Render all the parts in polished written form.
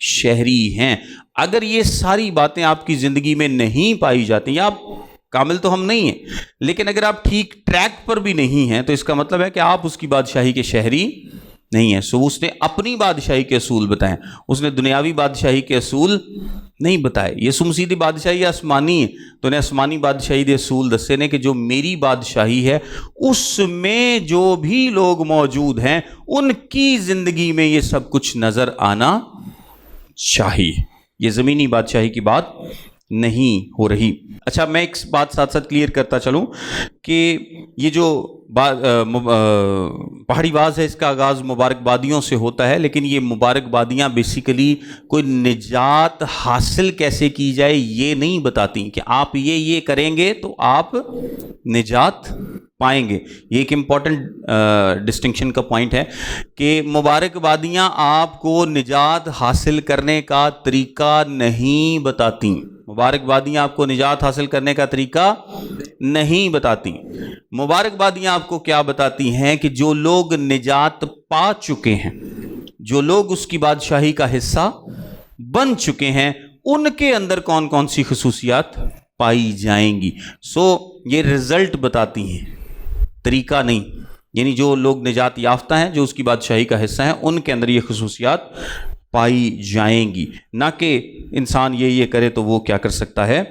شہری ہیں۔ اگر یہ ساری باتیں آپ کی زندگی میں نہیں پائی جاتی، یا آپ کامل تو ہم نہیں ہیں، لیکن اگر آپ ٹھیک ٹریک پر بھی نہیں ہیں، تو اس کا مطلب ہے کہ آپ اس کی بادشاہی کے شہری نہیں ہیں۔ سو اس نے اپنی بادشاہی کے اصول بتائے، اس نے دنیاوی بادشاہی کے اصول نہیں بتائے۔ یسوع مسیح دی بادشاہی آسمانی ہے، تو انہیں آسمانی بادشاہی دے اصول دسے نے کہ جو میری بادشاہی ہے اس میں جو بھی لوگ موجود ہیں ان کی زندگی میں یہ سب کچھ نظر آنا چاہیے۔ یہ زمینی بادشاہی کی بات نہیں ہو رہی۔ اچھا، میں ایک بات ساتھ ساتھ کلیئر کرتا چلوں کہ یہ جو پہاڑی واز ہے، اس کا آغاز مبارک بادیوں سے ہوتا ہے، لیکن یہ مبارک بادیاں بیسیکلی کوئی نجات حاصل کیسے کی جائے یہ نہیں بتاتی کہ آپ یہ کریں گے تو آپ نجات پائیں گے۔ یہ ایک امپورٹنٹ ڈسٹنکشن کا پوائنٹ ہے کہ مبارک بادیاں آپ کو نجات حاصل کرنے کا طریقہ نہیں بتاتی۔ مبارک بادیاں آپ کو نجات حاصل کرنے کا طریقہ نہیں بتاتی۔ مبارک بادیاں آپ کو کیا بتاتی ہیں کہ جو لوگ نجات پا چکے ہیں، جو لوگ اس کی بادشاہی کا حصہ بن چکے ہیں، ان کے اندر کون کون سی خصوصیات پائی جائیں گی۔ سو یہ رزلٹ بتاتی ہیں، طریقہ نہیں۔ یعنی جو لوگ نجات یافتہ ہیں، جو اس کی بادشاہی کا حصہ ہیں، ان کے اندر یہ خصوصیات پائی جائیں گی، نہ کہ انسان یہ کرے تو وہ کیا کر سکتا ہے،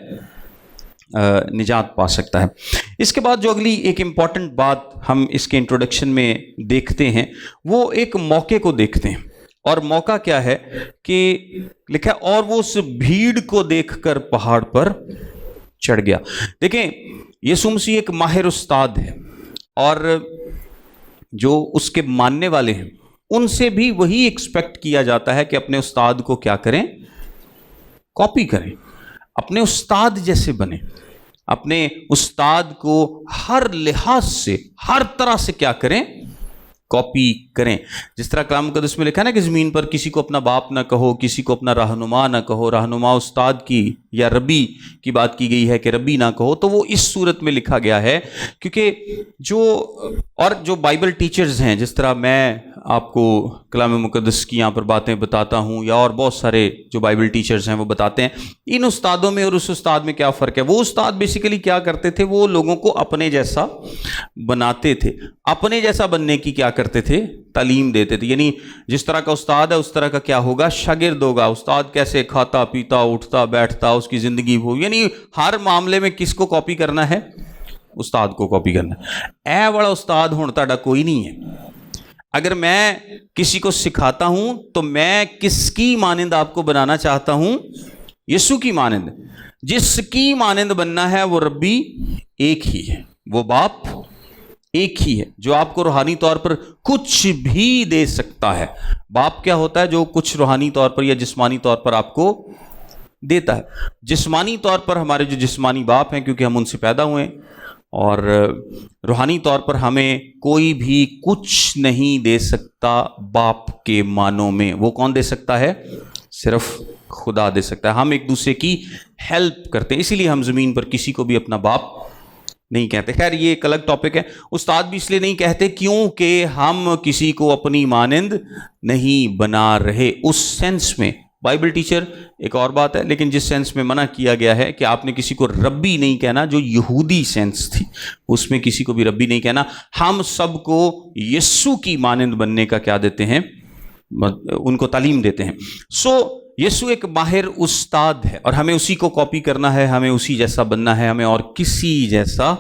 نجات پا سکتا ہے۔ اس کے بعد جو اگلی ایک امپورٹنٹ بات ہم اس کے انٹروڈکشن میں دیکھتے ہیں، وہ ایک موقع کو دیکھتے ہیں۔ اور موقع کیا ہے کہ لکھا ہے اور وہ اس بھیڑ کو دیکھ کر پہاڑ پر چڑھ گیا۔ دیکھیں، یسوع مسیح ایک ماہر استاد ہے، اور جو اس کے ماننے والے ہیں ان سے بھی وہی ایکسپیکٹ کیا جاتا ہے کہ اپنے استاد کو کیا کریں، کاپی کریں، اپنے استاد جیسے بنیں، اپنے استاد کو ہر لحاظ سے، ہر طرح سے کیا کریں، کاپی کریں۔ جس طرح کلام مقدس میں لکھا ہے نا کہ زمین پر کسی کو اپنا باپ نہ کہو، کسی کو اپنا رہنما نہ کہو، رہنما استاد کی یا ربی کی بات کی گئی ہے کہ ربی نہ کہو، تو وہ اس صورت میں لکھا گیا ہے کیونکہ جو بائبل ٹیچرز ہیں، جس طرح میں آپ کو کلام مقدس کی یہاں پر باتیں بتاتا ہوں، یا اور بہت سارے جو بائبل ٹیچرز ہیں وہ بتاتے ہیں، ان استادوں میں اور اس استاد میں کیا فرق ہے۔ وہ استاد بیسیکلی کیا کرتے تھے، وہ لوگوں کو اپنے جیسا بناتے تھے، اپنے جیسا بننے کی کیا کرتے تھے، تعلیم دیتے تھے۔ یعنی جس طرح کا استاد ہے اس طرح کا کیا ہوگا، شاگرد ہوگا۔ استاد کیسے کھاتا پیتا اٹھتا بیٹھتا، اس کی زندگی ہو، یعنی ہر معاملے میں کس کو کاپی کرنا ہے، استاد کو کاپی کرنا ہے۔ اے بڑا استاد ہون تہاڈا کوئی نہیں ہے۔ اگر میں کسی کو سکھاتا ہوں تو میں کس کی مانند آپ کو بنانا چاہتا ہوں، یسوع کی مانند۔ جس کی مانند بننا ہے وہ ربی ایک ہی ہے، وہ باپ ایک ہی ہے، جو آپ کو روحانی طور پر کچھ بھی دے سکتا ہے۔ باپ کیا ہوتا ہے، جو کچھ روحانی طور پر یا جسمانی طور پر آپ کو دیتا ہے۔ جسمانی طور پر ہمارے جو جسمانی باپ ہیں، کیونکہ ہم ان سے پیدا ہوئے ہیں، اور روحانی طور پر ہمیں کوئی بھی کچھ نہیں دے سکتا باپ کے معنوں میں۔ وہ کون دے سکتا ہے، صرف خدا دے سکتا ہے۔ ہم ایک دوسرے کی ہیلپ کرتے ہیں، اسی لیے ہم زمین پر کسی کو بھی اپنا باپ نہیں کہتے۔ خیر، یہ ایک الگ ٹاپک ہے۔ استاد بھی اس لیے نہیں کہتے کیونکہ ہم کسی کو اپنی مانند نہیں بنا رہے۔ اس سینس میں بائبل ٹیچر ایک اور بات ہے، لیکن جس سینس میں منع کیا گیا ہے کہ آپ نے کسی کو ربی نہیں کہنا، جو یہودی سینس تھی اس میں کسی کو بھی ربی نہیں کہنا۔ ہم سب کو یسوع کی مانند بننے کا کیا دیتے ہیں، ان کو تعلیم دیتے ہیں۔ سو یسوع ایک ماہر استاد ہے، اور ہمیں اسی کو کاپی کرنا ہے، ہمیں اسی جیسا بننا ہے، ہمیں اور کسی جیسا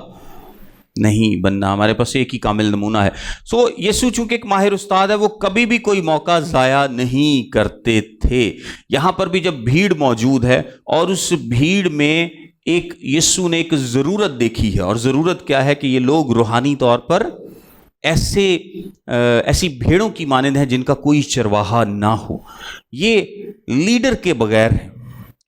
نہیں بننا۔ ہمارے پاس ایک ہی کامل نمونہ ہے۔ سو یسوع چونکہ ایک ماہر استاد ہے، وہ کبھی بھی کوئی موقع ضائع نہیں کرتے تھے۔ یہاں پر بھی جب بھیڑ موجود ہے اور اس بھیڑ میں یسوع نے ایک ضرورت دیکھی ہے، اور ضرورت کیا ہے کہ یہ لوگ روحانی طور پر ایسی بھیڑوں کی مانند ہیں جن کا کوئی چرواہا نہ ہو۔ یہ لیڈر کے بغیر ہیں،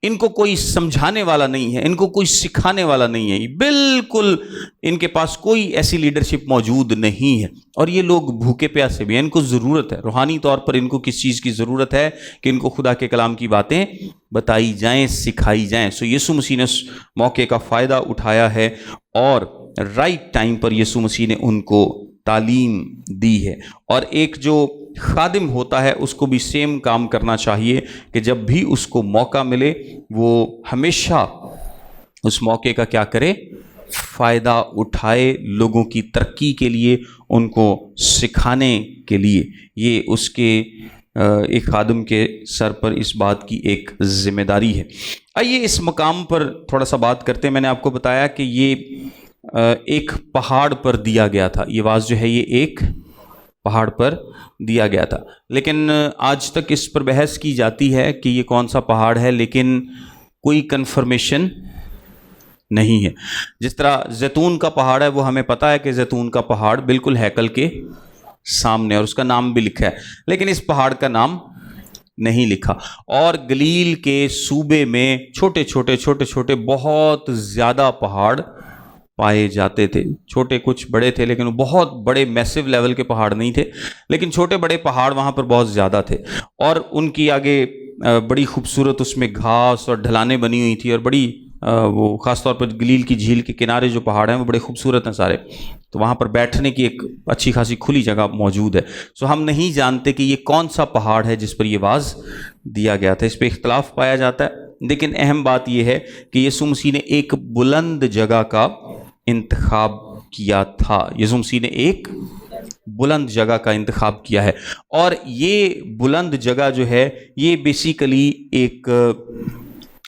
ان کو کوئی سمجھانے والا نہیں ہے، ان کو کوئی سکھانے والا نہیں ہے، بالکل ان کے پاس کوئی ایسی لیڈرشپ موجود نہیں ہے، اور یہ لوگ بھوکے پیاسے بھی ہیں۔ ان کو ضرورت ہے روحانی طور پر، ان کو کس چیز کی ضرورت ہے کہ ان کو خدا کے کلام کی باتیں بتائی جائیں، سکھائی جائیں۔ سو یسوع مسیح نے اس موقع کا فائدہ اٹھایا ہے، اور رائٹ ٹائم پر یسوع مسیح نے ان کو تعلیم دی ہے۔ اور ایک جو خادم ہوتا ہے اس کو بھی سیم کام کرنا چاہیے کہ جب بھی اس کو موقع ملے وہ ہمیشہ اس موقع کا کیا کرے؟ فائدہ اٹھائے، لوگوں کی ترقی کے لیے، ان کو سکھانے کے لیے۔ یہ اس کے ایک خادم کے سر پر اس بات کی ایک ذمہ داری ہے۔ آئیے اس مقام پر تھوڑا سا بات کرتے ہیں۔ میں نے آپ کو بتایا کہ یہ ایک پہاڑ پر دیا گیا تھا، یہ واز جو ہے یہ ایک پہاڑ پر دیا گیا تھا، لیکن آج تک اس پر بحث کی جاتی ہے کہ یہ کون سا پہاڑ ہے، لیکن کوئی کنفرمیشن نہیں ہے۔ جس طرح زیتون کا پہاڑ ہے، وہ ہمیں پتہ ہے کہ زیتون کا پہاڑ بالکل ہیکل کے سامنے، اور اس کا نام بھی لکھا ہے، لیکن اس پہاڑ کا نام نہیں لکھا۔ اور گلیل کے صوبے میں چھوٹے چھوٹے بہت زیادہ پہاڑ پائے جاتے تھے، چھوٹے کچھ بڑے تھے، لیکن وہ بہت بڑے میسو لیول کے پہاڑ نہیں تھے، لیکن چھوٹے بڑے پہاڑ وہاں پر بہت زیادہ تھے، اور ان کی آگے بڑی خوبصورت اس میں گھاس اور ڈھلانیں بنی ہوئی تھی، اور بڑی وہ خاص طور پر گلیل کی جھیل کے کنارے جو پہاڑ ہیں وہ بڑے خوبصورت ہیں سارے، تو وہاں پر بیٹھنے کی ایک اچھی خاصی کھلی جگہ موجود ہے۔ سو ہم نہیں جانتے کہ یہ کون سا پہاڑ ہے جس پر یہ واز دیا گیا تھا، اس پہ اختلاف پایا جاتا ہے، لیکن اہم بات یہ ہے کہ یسوع مسیح نے ایک بلند جگہ کا انتخاب کیا تھا۔ یسوع مسیح نے ایک بلند جگہ کا انتخاب کیا ہے، اور یہ بلند جگہ جو ہے یہ بیسیکلی ایک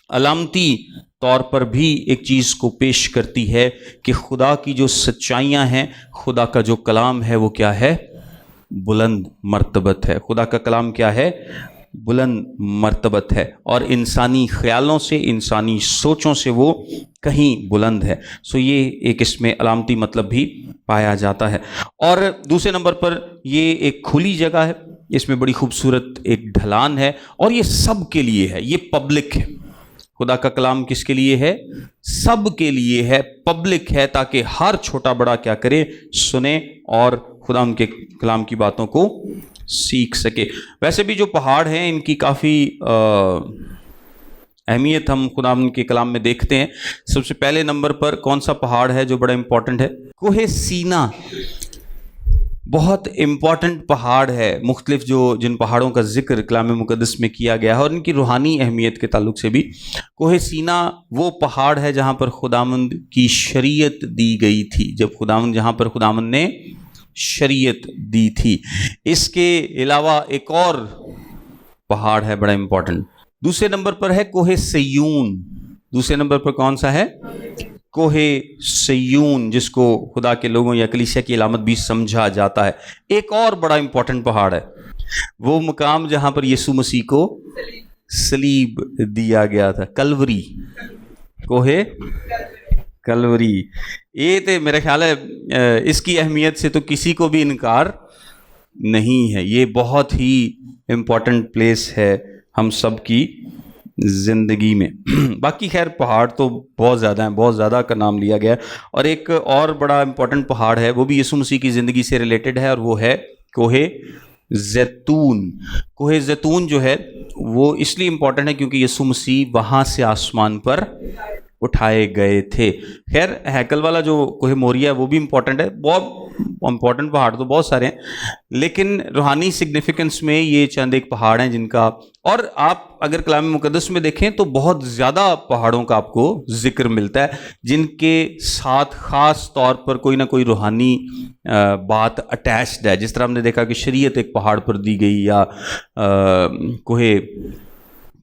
علامتی طور پر بھی ایک چیز کو پیش کرتی ہے کہ خدا کی جو سچائیاں ہیں، خدا کا جو کلام ہے وہ کیا ہے؟ بلند مرتبت ہے۔ خدا کا کلام کیا ہے؟ بلند مرتبت ہے، اور انسانی خیالوں سے، انسانی سوچوں سے وہ کہیں بلند ہے۔ سو یہ ایک اس میں علامتی مطلب بھی پایا جاتا ہے۔ اور دوسرے نمبر پر یہ ایک کھلی جگہ ہے، اس میں بڑی خوبصورت ایک ڈھلان ہے، اور یہ سب کے لیے ہے، یہ پبلک ہے۔ خدا کا کلام کس کے لیے ہے؟ سب کے لیے ہے، پبلک ہے، تاکہ ہر چھوٹا بڑا کیا کرے؟ سنے اور خدا ان کے کلام کی باتوں کو سیکھ سکے۔ ویسے بھی جو پہاڑ ہیں ان کی کافی اہمیت ہم خدا ان کے کلام میں دیکھتے ہیں۔ سب سے پہلے نمبر پر کون سا پہاڑ ہے جو بڑا امپورٹنٹ ہے؟ کوہ سینا بہت امپورٹنٹ پہاڑ ہے۔ مختلف جن پہاڑوں کا ذکر کلام مقدس میں کیا گیا ہے، اور ان کی روحانی اہمیت کے تعلق سے بھی، کوہ سینا وہ پہاڑ ہے جہاں پر خداوند کی شریعت دی گئی تھی، جہاں پر خداوند نے شریعت دی تھی۔ اس کے علاوہ ایک اور پہاڑ ہے بڑا امپورٹنٹ، دوسرے نمبر پر ہے کوہ سیون۔ دوسرے نمبر پر کون سا ہے؟ کوہ سیون، جس کو خدا کے لوگوں یا کلیسیا کی علامت بھی سمجھا جاتا ہے۔ ایک اور بڑا امپورٹنٹ پہاڑ ہے، وہ مقام جہاں پر یسوع مسیح کو صلیب دیا گیا تھا، کلوری، کوہ کلوری۔ یہ تو میرا خیال ہے اس کی اہمیت سے تو کسی کو بھی انکار نہیں ہے، یہ بہت ہی امپورٹنٹ پلیس ہے ہم سب کی زندگی میں۔ باقی خیر پہاڑ تو بہت زیادہ ہیں، بہت زیادہ کا نام لیا گیا ہے، اور ایک اور بڑا امپورٹنٹ پہاڑ ہے، وہ بھی یسوع مسیح کی زندگی سے ریلیٹڈ ہے، اور وہ ہے کوہ زیتون۔ کوہ زیتون جو ہے وہ اس لیے امپورٹنٹ ہے کیونکہ یسوع مسیح وہاں سے آسمان پر اٹھائے گئے تھے۔ خیر ہیکل والا جو کوہ موریہ ہے وہ بھی امپورٹنٹ ہے، بہت امپورٹنٹ پہاڑ تو بہت سارے ہیں، لیکن روحانی سگنیفیکنس میں یہ چند ایک پہاڑ ہیں جن کا، اور آپ اگر کلام مقدس میں دیکھیں تو بہت زیادہ پہاڑوں کا آپ کو ذکر ملتا ہے جن کے ساتھ خاص طور پر کوئی نہ کوئی روحانی بات اٹیچڈ ہے۔ جس طرح ہم نے دیکھا کہ شریعت ایک پہاڑ پر دی گئی، یا کوہ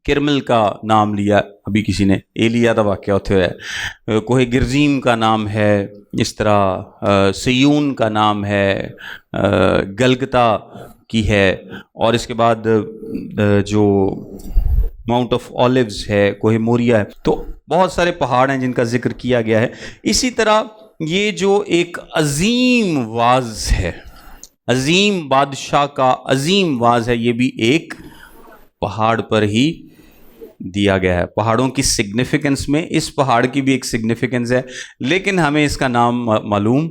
کرمل کا نام لیا ابھی کسی نے، ایلیا کا واقعہ ہوتے ہے، کوہ گرزیم کا نام ہے، اس طرح سیون کا نام ہے، گلگتا کی ہے، اور اس کے بعد جو ماؤنٹ آف اولیوز ہے، کوہ موریہ ہے۔ تو بہت سارے پہاڑ ہیں جن کا ذکر کیا گیا ہے۔ اسی طرح یہ جو ایک عظیم واز ہے، عظیم بادشاہ کا عظیم واز ہے، یہ بھی ایک پہاڑ پر ہی دیا گیا ہے۔ پہاڑوں کی سگنیفیکنس میں اس پہاڑ کی بھی ایک سگنیفیکنس ہے، لیکن ہمیں اس کا نام معلوم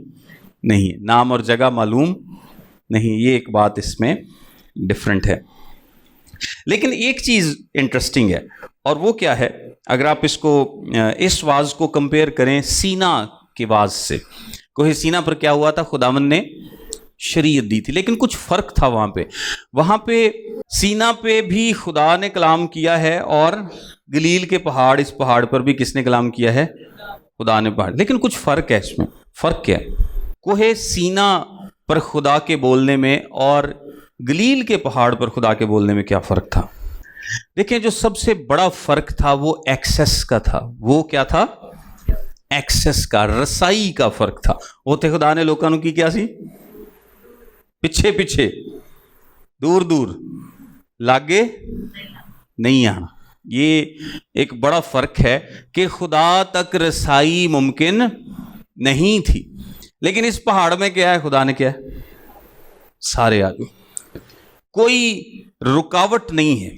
نہیں ہے، نام اور جگہ معلوم نہیں، یہ ایک بات اس میں ڈفرینٹ ہے۔ لیکن ایک چیز انٹرسٹنگ ہے، اور وہ کیا ہے؟ اگر آپ اس واز کو کمپیئر کریں سینا کے واز سے، کوہ سینا پر کیا ہوا تھا؟ خداوند نے شریعت دی تھی، لیکن کچھ فرق تھا وہاں پہ سینا پہ بھی خدا نے کلام کیا ہے، اور گلیل کے پہاڑ، اس پہاڑ پر بھی کس نے کلام کیا ہے؟ خدا نے پہاڑ. لیکن کچھ فرق ہے اس میں. فرق کیا ہے؟ کوہ سینا پر خدا کے بولنے میں اور گلیل کے پہاڑ پر خدا کے بولنے میں کیا فرق تھا؟ دیکھیں، جو سب سے بڑا فرق تھا وہ ایکسس کا تھا. وہ کیا تھا؟ ایکسس کا، رسائی کا فرق تھا. وہ تے خدا نے لوکاں نوں کی کیا سی؟ پیچھے پیچھے، دور دور، لاگے نہیں آنا. یہ ایک بڑا فرق ہے کہ خدا تک رسائی ممکن نہیں تھی. لیکن اس پہاڑ میں کیا ہے؟ خدا نے کیا ہے؟ سارے آگے، کوئی رکاوٹ نہیں ہے.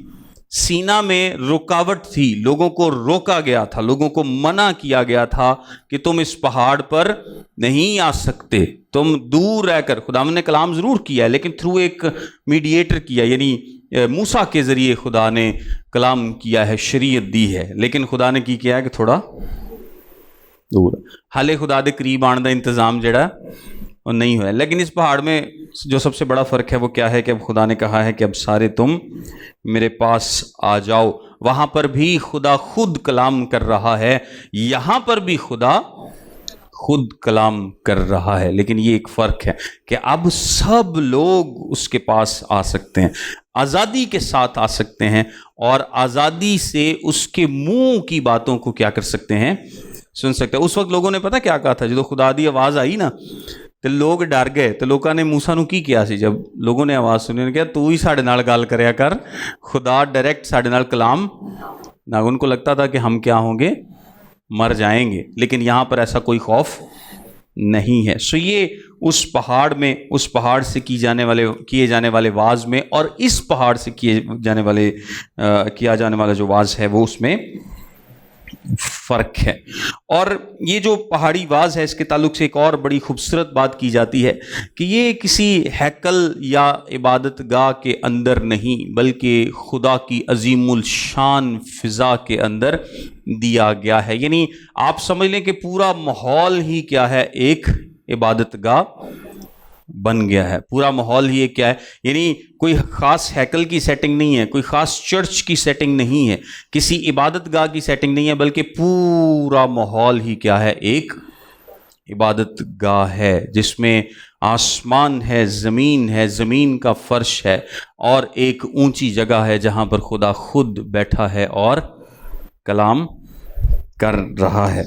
سینا میں رکاوٹ تھی، لوگوں کو روکا گیا تھا، لوگوں کو منع کیا گیا تھا کہ تم اس پہاڑ پر نہیں آ سکتے، تم دور رہ کر. خدا نے کلام ضرور کیا ہے، لیکن تھرو ایک میڈییٹر کیا، یعنی موسیٰ کے ذریعے خدا نے کلام کیا ہے، شریعت دی ہے. لیکن خدا نے کی کیا ہے کہ تھوڑا دور، حالے خدا دے قریب آنے دا انتظام جڑا وہ نہیں ہوا. لیکن اس پہاڑ میں جو سب سے بڑا فرق ہے وہ کیا ہے کہ اب خدا نے کہا ہے کہ اب سارے تم میرے پاس آ جاؤ. وہاں پر بھی خدا خود کلام کر رہا ہے، یہاں پر بھی خدا خود کلام کر رہا ہے. لیکن یہ ایک فرق ہے کہ اب سب لوگ اس کے پاس آ سکتے ہیں، آزادی کے ساتھ آ سکتے ہیں، اور آزادی سے اس کے منہ کی باتوں کو کیا کر سکتے ہیں؟ سن سکتے ہیں. اس وقت لوگوں نے پتہ کیا کہا تھا؟ جب خدا دی آواز آئی نا تو لوگ ڈر گئے. تو لوگوں نے موسیٰ نو کی کیا سی؟ جب لوگوں نے آواز سنی، نے کہا تو ہی ساڑھے نال گال کریا کر، خدا ڈائریکٹ ساڑھے نال کلام نہ. ان کو لگتا تھا کہ ہم کیا ہوں گے؟ مر جائیں گے. لیکن یہاں پر ایسا کوئی خوف نہیں ہے. سو یہ اس پہاڑ میں، اس پہاڑ سے کیے جانے والے واز میں، اور اس پہاڑ سے کیا جانے والا جو واز ہے وہ اس میں فرق ہے. اور یہ جو پہاڑی واز ہے، اس کے تعلق سے ایک اور بڑی خوبصورت بات کی جاتی ہے کہ یہ کسی ہیکل یا عبادت گاہ کے اندر نہیں، بلکہ خدا کی عظیم الشان فضا کے اندر دیا گیا ہے. یعنی آپ سمجھ لیں کہ پورا ماحول ہی کیا ہے؟ ایک عبادت گاہ بن گیا ہے. پورا ماحول ہی کیا ہے؟ یعنی کوئی خاص ہیکل کی سیٹنگ نہیں ہے، کوئی خاص چرچ کی سیٹنگ نہیں ہے، کسی عبادت گاہ کی سیٹنگ نہیں ہے، بلکہ پورا ماحول ہی کیا ہے؟ ایک عبادت گاہ ہے، جس میں آسمان ہے، زمین کا فرش ہے، اور ایک اونچی جگہ ہے جہاں پر خدا خود بیٹھا ہے اور کلام کر رہا ہے.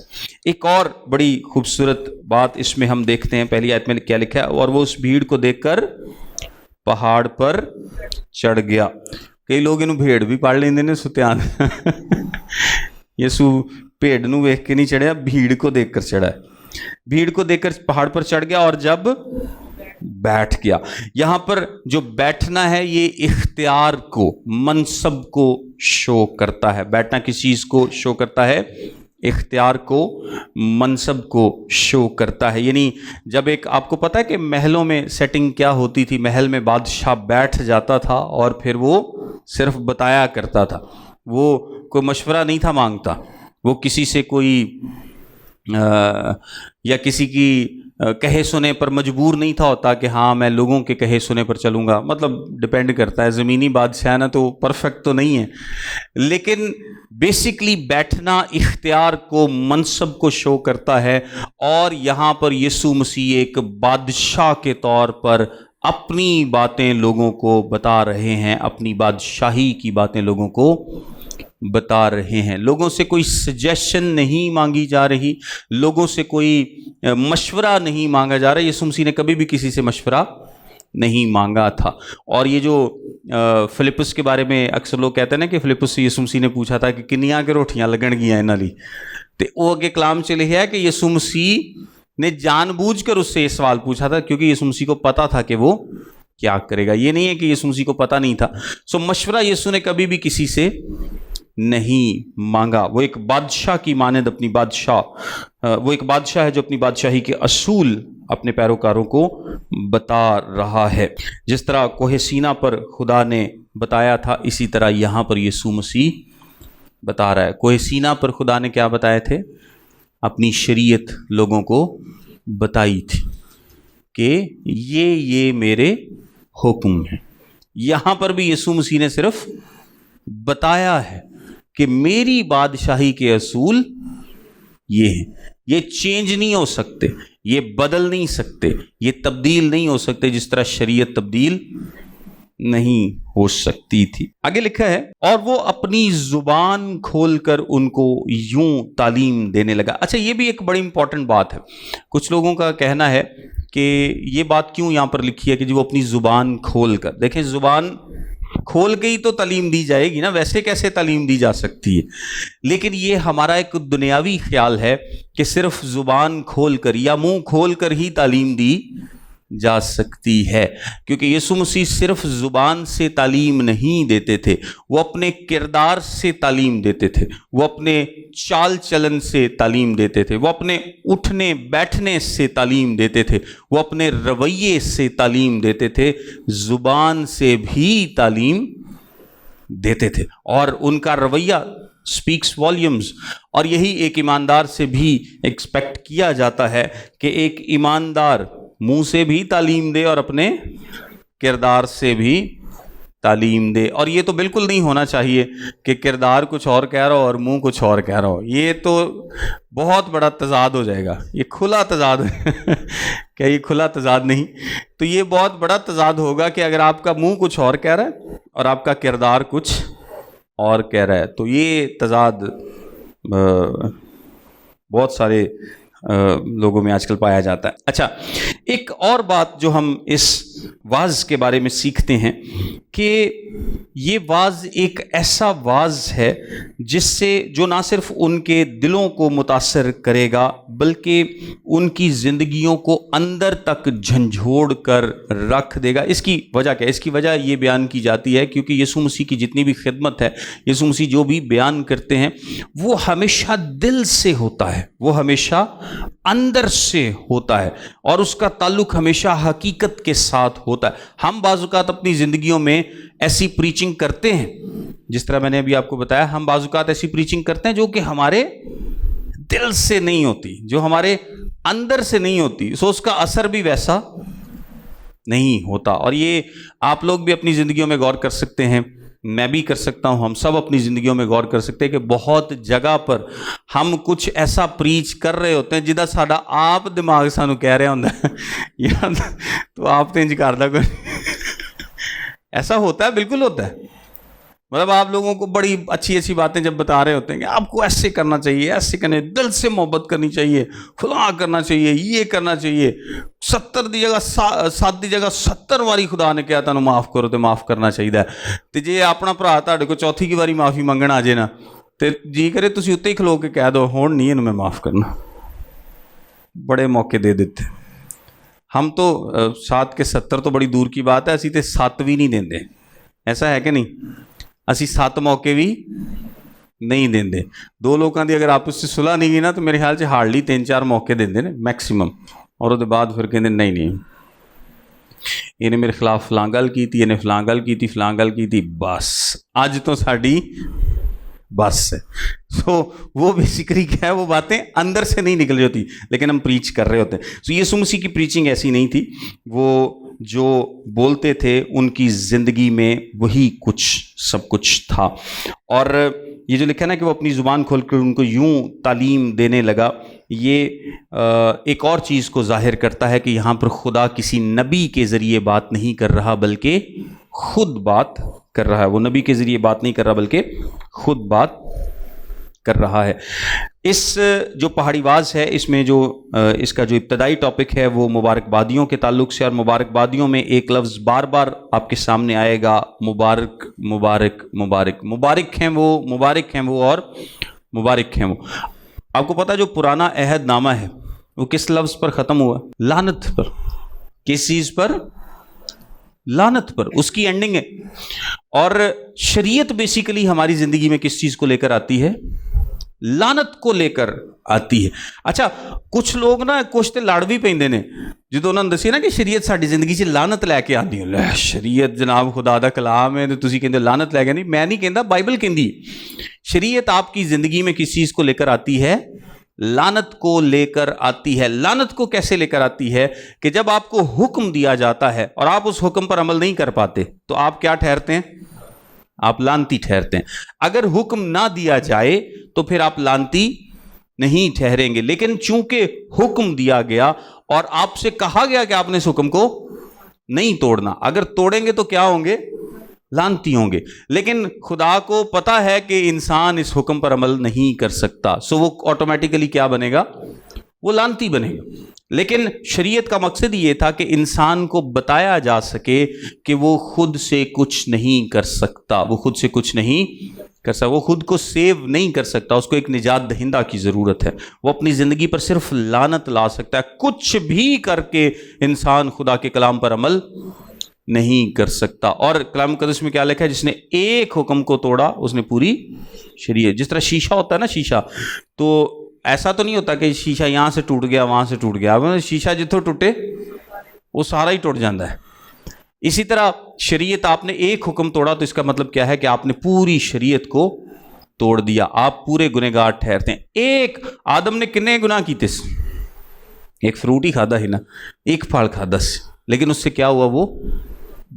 ایک اور بڑی خوبصورت بات اس میں ہم دیکھتے ہیں، پہلی آیت میں کیا لکھا ہے؟ اور وہ اس بھیڑ کو دیکھ کر پہاڑ پر چڑھ گیا. کئی لوگ انہوں بھیڑ بھی پڑھ لیندے نے ستیان. یسو بھیڑ نو ویکھ کے نہیں چڑھیا، بھیڑ کو دیکھ کر چڑھا ہے. بھیڑ کو دیکھ کر پہاڑ پر چڑھ گیا، اور جب بیٹھ گیا. یہاں پر جو بیٹھنا ہے یہ اختیار کو، منصب کو شو کرتا ہے. بیٹھنا کس چیز کو شو کرتا ہے؟ اختیار کو، منصب کو شو کرتا ہے. یعنی جب ایک، آپ کو پتہ ہے کہ محلوں میں سیٹنگ کیا ہوتی تھی؟ محل میں بادشاہ بیٹھ جاتا تھا اور پھر وہ صرف بتایا کرتا تھا، وہ کوئی مشورہ نہیں تھا مانگتا، وہ کسی سے کوئی یا کسی کی کہے سنے پر مجبور نہیں تھا ہوتا کہ ہاں میں لوگوں کے کہے سنے پر چلوں گا. مطلب ڈپینڈ کرتا ہے، زمینی بادشاہ نا تو پرفیکٹ تو نہیں ہے، لیکن بیسیکلی بیٹھنا اختیار کو، منصب کو شو کرتا ہے. اور یہاں پر یسوع مسیح ایک بادشاہ کے طور پر اپنی باتیں لوگوں کو بتا رہے ہیں، اپنی بادشاہی کی باتیں لوگوں کو بتا رہے ہیں. لوگوں سے کوئی سجیشن نہیں مانگی جا رہی، لوگوں سے کوئی مشورہ نہیں مانگا جا رہا. یسوع مسیح نے کبھی بھی کسی سے مشورہ نہیں مانگا تھا. اور یہ جو فلپس کے بارے میں اکثر لوگ کہتے ہیں نا کہ فلپس سے یسوع مسیح نے پوچھا تھا کہ کنیاں کے روٹیاں لگن گیاں انہاں لئی، تے وہ اگے کلام چ لکھیا ہے کہ یسوع مسیح نے جان بوجھ کر اس سے یہ سوال پوچھا تھا، کیونکہ یسوع مسیح کو پتا تھا کہ وہ کیا کرے گا. یہ نہیں ہے کہ یسوع مسیح کو پتہ نہیں تھا. سو مشورہ یسوع نے کبھی بھی کسی سے نہیں مانگا. وہ ایک بادشاہ کی مانند اپنی وہ ایک بادشاہ ہے جو اپنی بادشاہی کے اصول اپنے پیروکاروں کو بتا رہا ہے. جس طرح کوہ سینا پر خدا نے بتایا تھا، اسی طرح یہاں پر یسوع مسیح بتا رہا ہے. کوہ سینا پر خدا نے کیا بتائے تھے؟ اپنی شریعت لوگوں کو بتائی تھی کہ یہ میرے حکم ہیں. یہاں پر بھی یسوع مسیح نے صرف بتایا ہے کہ میری بادشاہی کے اصول یہ ہیں. یہ چینج نہیں ہو سکتے، یہ بدل نہیں سکتے، یہ تبدیل نہیں ہو سکتے، جس طرح شریعت تبدیل نہیں ہو سکتی تھی. آگے لکھا ہے اور وہ اپنی زبان کھول کر ان کو یوں تعلیم دینے لگا. اچھا، یہ بھی ایک بڑی امپورٹنٹ بات ہے. کچھ لوگوں کا کہنا ہے کہ یہ بات کیوں یہاں پر لکھی ہے کہ وہ اپنی زبان کھول کر. دیکھیں، زبان کھول کے ہی تو تعلیم دی جائے گی نا، ویسے کیسے تعلیم دی جا سکتی ہے؟ لیکن یہ ہمارا ایک دنیاوی خیال ہے کہ صرف زبان کھول کر یا منہ کھول کر ہی تعلیم دی جا سکتی ہے، کیونکہ یسوع مسیح صرف زبان سے تعلیم نہیں دیتے تھے، وہ اپنے کردار سے تعلیم دیتے تھے، وہ اپنے چال چلن سے تعلیم دیتے تھے، وہ اپنے اٹھنے بیٹھنے سے تعلیم دیتے تھے، وہ اپنے رویے سے تعلیم دیتے تھے، زبان سے بھی تعلیم دیتے تھے. اور ان کا رویہ اسپیکس والیومز. اور یہی ایک ایماندار سے بھی ایکسپیکٹ کیا جاتا ہے کہ ایک ایماندار منہ سے بھی تعلیم دے اور اپنے کردار سے بھی تعلیم دے. اور یہ تو بالکل نہیں ہونا چاہیے کہ کردار کچھ اور کہہ رہا ہو اور منہ کچھ اور کہہ رہا ہو. یہ تو بہت بڑا تضاد ہو جائے گا. یہ کھلا تضاد کیا یہ کھلا تضاد نہیں؟ تو یہ بہت بڑا تضاد ہوگا کہ اگر آپ کا منہ کچھ اور کہہ رہا ہے اور آپ کا کردار کچھ اور کہہ رہا ہے. تو یہ تضاد بہت سارے لوگوں میں آج کل پایا جاتا ہے. اچھا، ایک اور بات جو ہم اس واعظ کے بارے میں سیکھتے ہیں کہ یہ واعظ ایک ایسا واعظ ہے جس سے جو نہ صرف ان کے دلوں کو متاثر کرے گا بلکہ ان کی زندگیوں کو اندر تک جھنجھوڑ کر رکھ دے گا. اس کی وجہ کیا ہے؟ اس کی وجہ یہ بیان کی جاتی ہے کیونکہ یسوع مسیح کی جتنی بھی خدمت ہے، یسوع مسیح جو بھی بیان کرتے ہیں وہ ہمیشہ دل سے ہوتا ہے، وہ ہمیشہ اندر سے ہوتا ہے اور اس کا تعلق ہمیشہ حقیقت کے ساتھ ہوتا ہے. ہم بعض اوقات اپنی زندگیوں میں ایسی پریچنگ کرتے ہیں، جس طرح میں نے ابھی آپ کو بتایا، ہم بعض اوقات ایسی پریچنگ کرتے ہیں جو کہ ہمارے دل سے نہیں ہوتی، جو ہمارے اندر سے نہیں ہوتی، سو اس کا اثر بھی ویسا نہیں ہوتا. اور یہ آپ لوگ بھی اپنی زندگیوں میں غور کر سکتے ہیں، میں بھی کر سکتا ہوں، ہم سب اپنی زندگیوں میں غور کر سکتے ہیں کہ بہت جگہ پر ہم کچھ ایسا پریچ کر رہے ہوتے ہیں جدہ ساڈا آپ دماغ سانو کہہ رہا ہوندا ہے یا تو آپ تو انج کردا کوئی ایسا ہوتا ہے، بالکل ہوتا ہے. مطلب آپ لوگوں کو بڑی اچھی اچھی باتیں جب بتا رہے ہوتے ہیں کہ آپ کو ایسے کرنا چاہیے، ایسے کرنے، دل سے محبت کرنی چاہیے، فلاں کرنا چاہیے، یہ کرنا چاہیے، 70 دی جگہ 7 دی جگہ 70 واری خدا نے کہا تانوں معاف کرو تو معاف کرنا چاہیے. تے جے اپنا بھرا تہاڈے کو چوتھی کی واری معافی منگن آ جائے نا تے جی کرے تسی اتنے ہی کھلو کے کہہ دو ہون نہیں انہوں میں معاف کرنا. بڑے موقع دے دیتے. ہم تو 7 کے 70 تو بڑی دور کی بات ہے، اسی تے 7 بھی نہیں دیندے. ایسا ہے کہ نہیں؟ اسی 7 موقع بھی نہیں دیندے. 2 لوگوں کی اگر آپس سے صلح نہیں گئی نا تو میرے خیال سے ہارڈلی 3-4 موقع دیندے نے میکسیمم. اور اس بعد پھر کہتے نہیں انہیں میرے خلاف فلاں گل کی تھی، انہیں فلاں گل کی تھی، فلاں گل کی تھی، بس اج تو ساڈی بس ہے. سو وہ بیسیکلی کیا ہے، وہ باتیں اندر سے نہیں نکل جاتی لیکن ہم پریچ کر رہے ہوتے ہیں. سو یسوع مسیح کی پریچنگ ایسی نہیں تھی. وہ جو بولتے تھے ان کی زندگی میں وہی کچھ سب کچھ تھا. اور یہ جو لکھا نا کہ وہ اپنی زبان کھول کر ان کو یوں تعلیم دینے لگا، یہ ایک اور چیز کو ظاہر کرتا ہے کہ یہاں پر خدا کسی نبی کے ذریعے بات نہیں کر رہا بلکہ خود بات کر رہا ہے. وہ نبی کے ذریعے بات نہیں کر رہا بلکہ خود بات کر رہا ہے. اس جو پہاڑی واز ہے، اس میں جو اس کا جو ابتدائی ٹاپک ہے وہ مبارک بادیوں کے تعلق سے، اور مبارک بادیوں میں ایک لفظ بار بار آپ کے سامنے آئے گا، مبارک مبارک مبارک. مبارک ہیں وہ، مبارک ہیں وہ اور مبارک ہیں وہ. آپ کو پتہ جو پرانا عہد نامہ ہے وہ کس لفظ پر ختم ہوا؟ لعنت پر. کس چیز پر؟ لعنت پر. اس کی اینڈنگ ہے. اور شریعت بیسیکلی ہماری زندگی میں کس چیز کو لے کر آتی ہے؟ لعنت کو لے کر آتی ہے. اچھا، کچھ لوگ نا کچھ تے لڑ بھی پیندے نے جدوں انہاں نے دسی نا کہ شریعت ساری زندگی 'چ لعنت لے کے آندی ہے. شریعت جناب خدا دا کلام ہے تے تسی کہندے لعنت لے کے نہیں. میں نہیں کہندا، بائبل کہندی شریعت آپ کی زندگی میں کس چیز کو لے کر آتی ہے؟ لعنت کو لے کر آتی ہے۔ لعنت کو کیسے لے کر آتی ہے کہ جب آپ کو حکم دیا جاتا ہے اور آپ اس حکم پر عمل نہیں کر پاتے تو آپ کیا ٹھہرتے ہیں؟ آپ لعنتی ٹھہرتے ہیں۔ اگر حکم نہ دیا جائے تو پھر آپ لعنتی نہیں ٹھہریں گے، لیکن چونکہ حکم دیا گیا اور آپ سے کہا گیا کہ آپ نے اس حکم کو نہیں توڑنا، اگر توڑیں گے تو کیا ہوں گے؟ لعنتی ہوں گے۔ لیکن خدا کو پتا ہے کہ انسان اس حکم پر عمل نہیں کر سکتا، سو وہ آٹومیٹیکلی کیا بنے گا؟ وہ لعنتی بنے گا۔ لیکن شریعت کا مقصد یہ تھا کہ انسان کو بتایا جا سکے کہ وہ خود سے کچھ نہیں کر سکتا، وہ خود سے کچھ نہیں کر سکتا، وہ خود کو سیو نہیں کر سکتا، اس کو ایک نجات دہندہ کی ضرورت ہے۔ وہ اپنی زندگی پر صرف لعنت لا سکتا ہے، کچھ بھی کر کے انسان خدا کے کلام پر عمل نہیں کر سکتا۔ اور کلام مقدس میں کیا لکھا ہے؟ جس نے ایک حکم کو توڑا اس نے پوری شریعت، جس طرح شیشہ ہوتا ہے نا، شیشہ تو ایسا تو نہیں ہوتا کہ شیشہ یہاں سے ٹوٹ گیا وہاں سے ٹوٹ گیا، شیشہ جتوں ٹوٹے وہ سارا ہی ٹوٹ جاتا ہے۔ اسی طرح شریعت، آپ نے ایک حکم توڑا تو اس کا مطلب کیا ہے کہ آپ نے پوری شریعت کو توڑ دیا، آپ پورے گنہگار ٹھہرتے ہیں۔ ایک آدم نے کتنے گناہ کیتے؟ ایک فروٹ ہی کھادا ہی نا، ایک پھل کھادا سے، لیکن اس سے کیا ہوا؟ وہ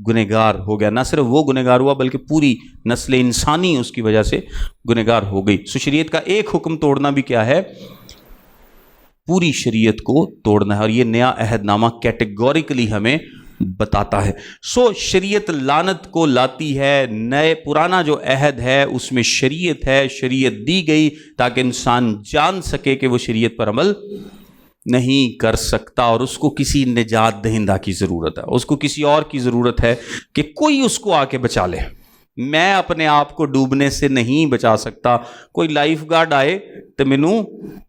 گنہگار ہو گیا۔ نہ صرف وہ گنہگار ہوا بلکہ پوری نسل انسانی اس کی وجہ سے گنہگار ہو گئی۔ سو شریعت کا ایک حکم توڑنا بھی کیا ہے؟ پوری شریعت کو توڑنا ہے، اور یہ نیا عہد نامہ کیٹیگوریکلی ہمیں بتاتا ہے۔ سو شریعت لعنت کو لاتی ہے۔ پرانا جو عہد ہے اس میں شریعت ہے، شریعت دی گئی تاکہ انسان جان سکے کہ وہ شریعت پر عمل نہیں کر سکتا اور اس کو کسی نجات دہندہ کی ضرورت ہے، اس کو کسی اور کی ضرورت ہے کہ کوئی اس کو آ کے بچا لے۔ میں اپنے آپ کو ڈوبنے سے نہیں بچا سکتا، کوئی لائف گارڈ آئے تو مینوں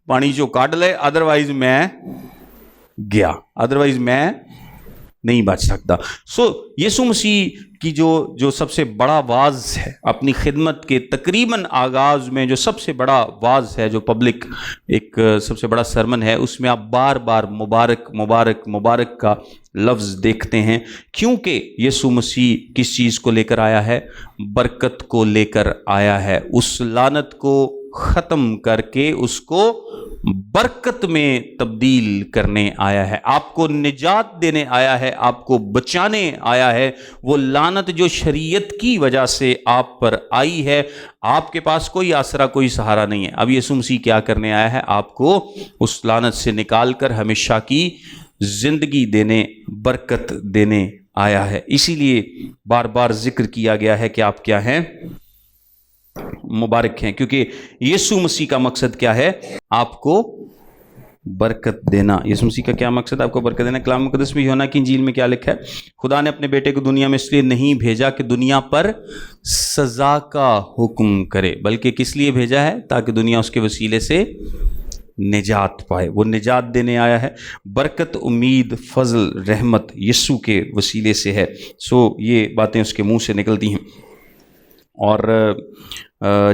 پانی چوں کڈ لے، ادروائز میں گیا، ادروائز میں نہیں بچ سکتا۔ سو یسوع مسیح کی جو سب سے بڑا واعظ ہے اپنی خدمت کے تقریباً آغاز میں، جو سب سے بڑا واعظ ہے، جو پبلک ایک سب سے بڑا سرمن ہے، اس میں آپ بار بار مبارک مبارک مبارک کا لفظ دیکھتے ہیں، کیونکہ یسوع مسیح کس چیز کو لے کر آیا ہے؟ برکت کو لے کر آیا ہے۔ اس لعنت کو ختم کر کے اس کو برکت میں تبدیل کرنے آیا ہے، آپ کو نجات دینے آیا ہے، آپ کو بچانے آیا ہے۔ وہ لعنت جو شریعت کی وجہ سے آپ پر آئی ہے، آپ کے پاس کوئی آسرا، کوئی سہارا نہیں ہے۔ اب یسوع مسیح کیا کرنے آیا ہے؟ آپ کو اس لعنت سے نکال کر ہمیشہ کی زندگی دینے، برکت دینے آیا ہے۔ اسی لیے بار بار ذکر کیا گیا ہے کہ آپ کیا ہیں؟ مبارک ہیں، کیونکہ یسوع مسیح کا مقصد کیا ہے؟ آپ کو برکت دینا۔ یسوع مسیح کا کیا مقصد؟ آپ کو برکت دینا۔ کلام مقدس میں یوحنا کی انجیل میں کیا لکھا ہے؟ خدا نے اپنے بیٹے کو دنیا میں اس لیے نہیں بھیجا کہ دنیا پر سزا کا حکم کرے، بلکہ کس لیے بھیجا ہے؟ تاکہ دنیا اس کے وسیلے سے نجات پائے۔ وہ نجات دینے آیا ہے۔ برکت، امید، فضل، رحمت یسوع کے وسیلے سے ہے۔ سو یہ باتیں اس کے منہ سے نکلتی ہیں۔ اور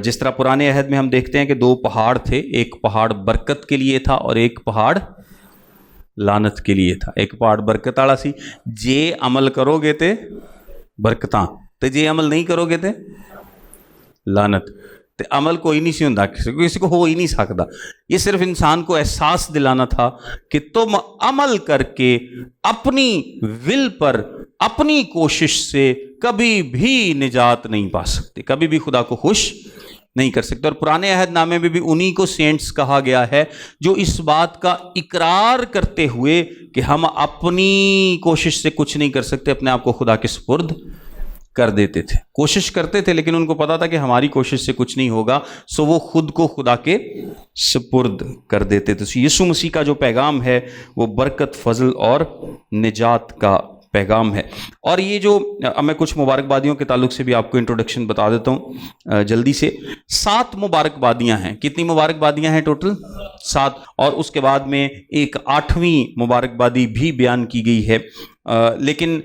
جس طرح پرانے عہد میں ہم دیکھتے ہیں کہ دو پہاڑ تھے، ایک پہاڑ برکت کے لیے تھا اور ایک پہاڑ لعنت کے لیے تھا۔ ایک پہاڑ برکت والا سی، جے عمل کرو گے تے برکتاں، تے جے عمل نہیں کرو گے تے لعنت۔ تے عمل کوئی نہیں سی ہوندا، کسی کو ہو ہی نہیں سکتا۔ یہ صرف انسان کو احساس دلانا تھا کہ تم عمل کر کے اپنی ول پر، اپنی کوشش سے کبھی بھی نجات نہیں پا سکتے، کبھی بھی خدا کو خوش نہیں کر سکتے۔ اور پرانے عہد نامے میں بھی انہی کو سینٹس کہا گیا ہے جو اس بات کا اقرار کرتے ہوئے کہ ہم اپنی کوشش سے کچھ نہیں کر سکتے، اپنے آپ کو خدا کے سپرد کر دیتے تھے۔ کوشش کرتے تھے لیکن ان کو پتا تھا کہ ہماری کوشش سے کچھ نہیں ہوگا، سو وہ خود کو خدا کے سپرد کر دیتے تھے۔ یسوع مسیح کا جو پیغام ہے وہ برکت، فضل اور نجات کا پیغام ہے۔ اور یہ جو میں کچھ مبارکبادیوں کے تعلق سے بھی آپ کو انٹروڈکشن بتا دیتا ہوں جلدی سے۔ 7 مبارکبادیاں ہیں۔ کتنی مبارکبادیاں ہیں ٹوٹل؟ 7۔ اور اس کے بعد میں ایک 8ویں مبارکبادی بھی بیان کی گئی ہے، لیکن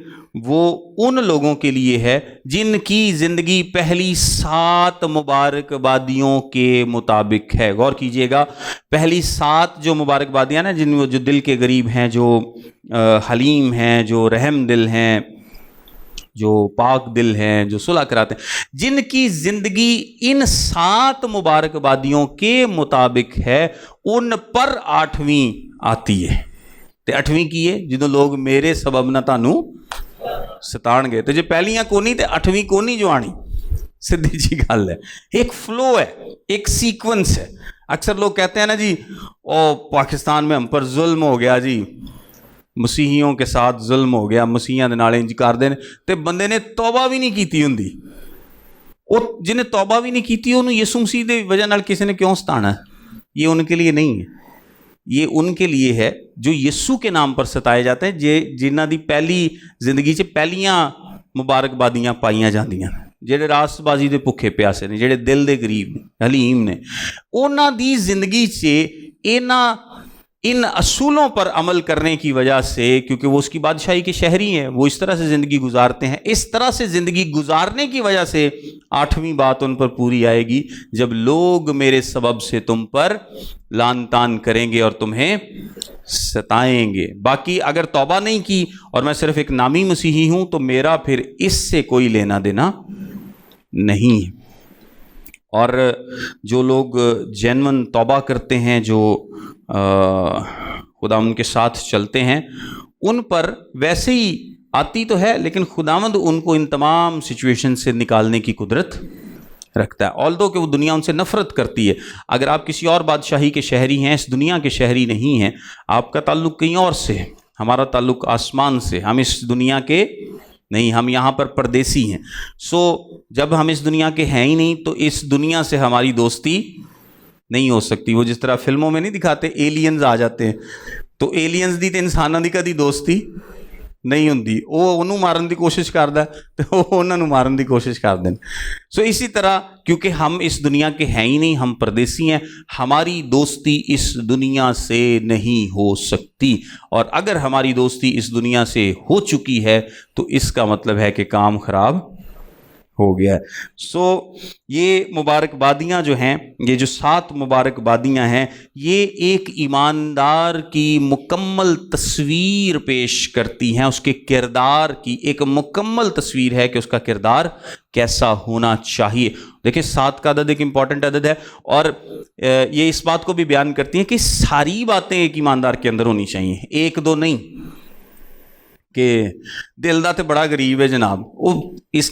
وہ ان لوگوں کے لیے ہے جن کی زندگی پہلی 7 مبارکبادیوں کے مطابق ہے۔ غور کیجئے گا، پہلی 7 جو مبارکبادیاں نا، جو دل کے قریب ہیں، جو حلیم ہیں، جو رحم دل ہیں، جو پاک دل ہیں, جو صلح کراتے ہیں, جن کی زندگی ان 7 مبارکبادیوں کے مطابق ہے, ان پر 8ویں آتی ہے. تے 8ویں کی ہے جدوں لوگ میرے سبب نہ تانوں ستان گئے, تو جو پہلیاں کونی تے 8ویں کونی جو آنی, سیدھی جی گل ہے. ایک فلو ہے, ایک سیکوینس ہے. اکثر لوگ کہتے ہیں نا جی پاکستان میں ہم پر ظلم ہو گیا جی, مسیحیوں کے ساتھ ظلم ہو گیا, مسیحیاں دے نال انج کر دے تے بندے نے توبہ بھی نہیں کیتی ہوندی. اور جنہیں توبہ بھی نہیں کیتی انہوں یسوع مسیح دی وجہ نال کسی نے کیوں ستانا ہے؟ یہ ان کے لیے نہیں ہے, یہ ان کے لیے ہے جو یسوع کے نام پر ستائے جاتے ہیں, جنہاں دی پہلی زندگی سے پہلیاں مبارکبادیاں پائیاں جاندیاں, جڑے راست بازی دے بھکھے پیاسے نے, جڑے دل دے غریب حلیم نے, انہاں دی زندگی سے ان اصولوں پر عمل کرنے کی وجہ سے, کیونکہ وہ اس کی بادشاہی کے شہری ہیں, وہ اس طرح سے زندگی گزارتے ہیں, اس طرح سے زندگی گزارنے کی وجہ سے 8ویں بات ان پر پوری آئے گی, جب لوگ میرے سبب سے تم پر لان تان کریں گے اور تمہیں ستائیں گے. باقی اگر توبہ نہیں کی اور میں صرف ایک نامی مسیحی ہوں تو میرا پھر اس سے کوئی لینا دینا نہیں ہے. اور جو لوگ جینون توبہ کرتے ہیں, جو خداوند کے ساتھ چلتے ہیں, ان پر ویسے ہی آتی تو ہے, لیکن خداوند ان کو ان تمام سچویشن سے نکالنے کی قدرت رکھتا ہے, although کہ وہ دنیا ان سے نفرت کرتی ہے. اگر آپ کسی اور بادشاہی کے شہری ہیں, اس دنیا کے شہری نہیں ہیں, آپ کا تعلق کہیں اور سے ہے, ہمارا تعلق آسمان سے, ہم اس دنیا کے نہیں, ہم یہاں پر پردیسی ہیں. جب ہم اس دنیا کے ہیں ہی نہیں تو اس دنیا سے ہماری دوستی نہیں ہو سکتی. وہ جس طرح فلموں میں نہیں دکھاتے ایلینز آ جاتے ہیں, تو ایلینز دی تے انساناں دی کدی دوستی نہیں ہوندی, وہ انہوں مارن دی کوشش کردا ہے تو وہ انہاں نوں مارن دی کوشش کردے ہیں. اسی طرح کیونکہ ہم اس دنیا کے ہیں ہی نہیں, ہم پردیسی ہیں, ہماری دوستی اس دنیا سے نہیں ہو سکتی. اور اگر ہماری دوستی اس دنیا سے ہو چکی ہے تو اس کا مطلب ہے کہ کام خراب ہو گیا ہے. یہ مبارکبادیاں جو ہیں, یہ جو 7 مبارکبادیاں ہیں, یہ ایک ایماندار کی مکمل تصویر پیش کرتی ہیں, اس کے کردار کی ایک مکمل تصویر ہے کہ اس کا کردار کیسا ہونا چاہیے. دیکھیں 7 کا عدد ایک امپورٹنٹ عدد ہے, اور یہ اس بات کو بھی بیان کرتی ہیں کہ ساری باتیں ایک ایماندار کے اندر ہونی چاہیے, 1-2 نہیں. کہ دل دا تے بڑا غریب ہے جناب,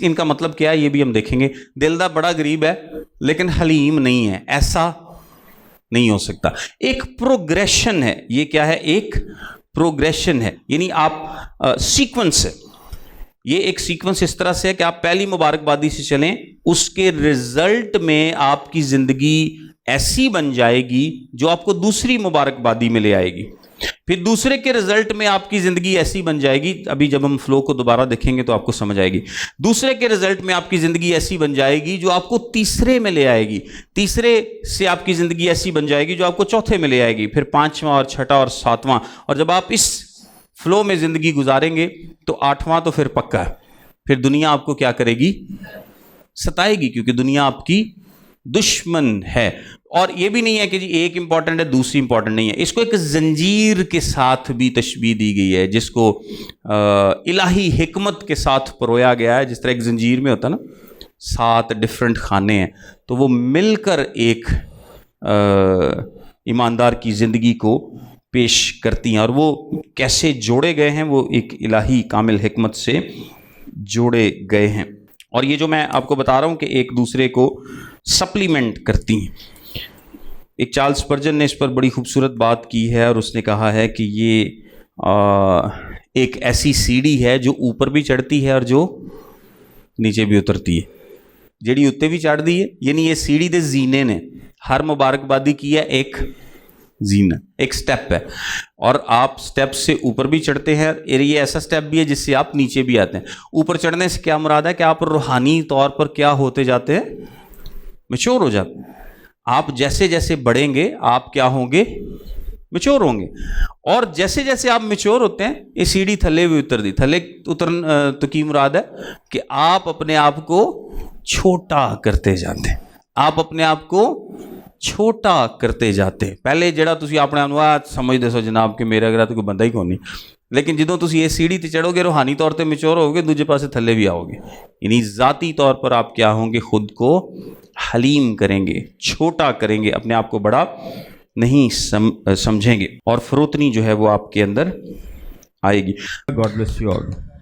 ان کا مطلب کیا ہے یہ بھی ہم دیکھیں گے. دل دا بڑا غریب ہے لیکن حلیم نہیں ہے, ایسا نہیں ہو سکتا. ایک پروگریشن ہے, یہ کیا ہے, ایک پروگریشن ہے, یعنی آپ سیکوینس ہے. یہ ایک سیکوینس اس طرح سے ہے کہ آپ پہلی مبارکبادی سے چلیں, اس کے رزلٹ میں آپ کی زندگی ایسی بن جائے گی جو آپ کو دوسری مبارکبادی میں لے آئے گی. پھر دوسرے کے رزلٹ میں آپ کی زندگی ایسی بن جائے گی, ابھی جب ہم فلو کو دوبارہ دیکھیں گے تو آپ کو سمجھ آئے گی. دوسرے کے رزلٹ میں آپ کی زندگی ایسی بن جائے گی جو آپ کو تیسرے میں لے آئے گی. تیسرے سے آپ کی زندگی ایسی بن جائے گی جو آپ کو چوتھے میں لے آئے گی, پھر 5واں اور 6واں اور 7واں. اور جب آپ اس فلو میں زندگی گزاریں گے تو 8واں تو پھر پکا ہے, پھر دنیا آپ کو کیا کرے گی, ستائے گی, کیونکہ دنیا آپ کی دشمن ہے. اور یہ بھی نہیں ہے کہ جی ایک امپورٹنٹ ہے دوسری امپورٹنٹ نہیں ہے, اس کو ایک زنجیر کے ساتھ بھی تشبیہ دی گئی ہے, جس کو الہی حکمت کے ساتھ پرویا گیا ہے. جس طرح ایک زنجیر میں ہوتا ہے نا 7 ڈفرنٹ خانے ہیں, تو وہ مل کر ایک ایماندار کی زندگی کو پیش کرتی ہیں, اور وہ کیسے جوڑے گئے ہیں, وہ ایک الہی کامل حکمت سے جوڑے گئے ہیں. اور یہ جو میں آپ کو بتا رہا ہوں کہ ایک دوسرے کو سپلیمنٹ کرتی ہیں. ایک چارلز اسپرجن نے اس پر بڑی خوبصورت بات کی ہے, اور اس نے کہا ہے کہ یہ ایک ایسی سیڑھی ہے جو اوپر بھی چڑھتی ہے اور جو نیچے بھی اترتی ہے. جیڑی اتنے بھی چڑھ دی ہے, یعنی یہ سیڑھی دے زینے نے ہر مبارکبادی کی ہے, ایک زینہ, ایک سٹیپ ہے, اور آپ سٹیپ سے اوپر بھی چڑھتے ہیں. یہ ایسا سٹیپ بھی ہے جس سے آپ نیچے بھی آتے ہیں. اوپر چڑھنے سے کیا مراد ہے کہ آپ روحانی طور پر کیا ہوتے جاتے ہیں, میچور ہو جاتے ہیں. آپ جیسے جیسے بڑھیں گے آپ کیا ہوں گے, میچور ہوں گے. اور جیسے جیسے آپ میچور ہوتے ہیں یہ سیڑھی تھلے بھی اتر دی. تھلے اترن تو کی مراد ہے کہ آپ اپنے آپ کو چھوٹا کرتے جاتے ہیں, آپ اپنے آپ کو چھوٹا کرتے جاتے ہیں. پہلے جڑا تسی اپنے آپ سمجھتے سو جناب کہ میرا اگر تو کوئی بندہ ہی کون نہیں, لیکن جدوں تسی یہ سیڑھی تے چڑھو گے روحانی طور تے میچور ہوگے, دوجے پاسے تھلے بھی آؤ گے. یعنی ذاتی طور پر آپ کیا ہوں گے, خود کو حلیم کریں گے, چھوٹا کریں گے, اپنے آپ کو بڑا نہیں سمجھیں گے, اور فروتنی جو ہے وہ آپ کے اندر آئے گی. God bless you all.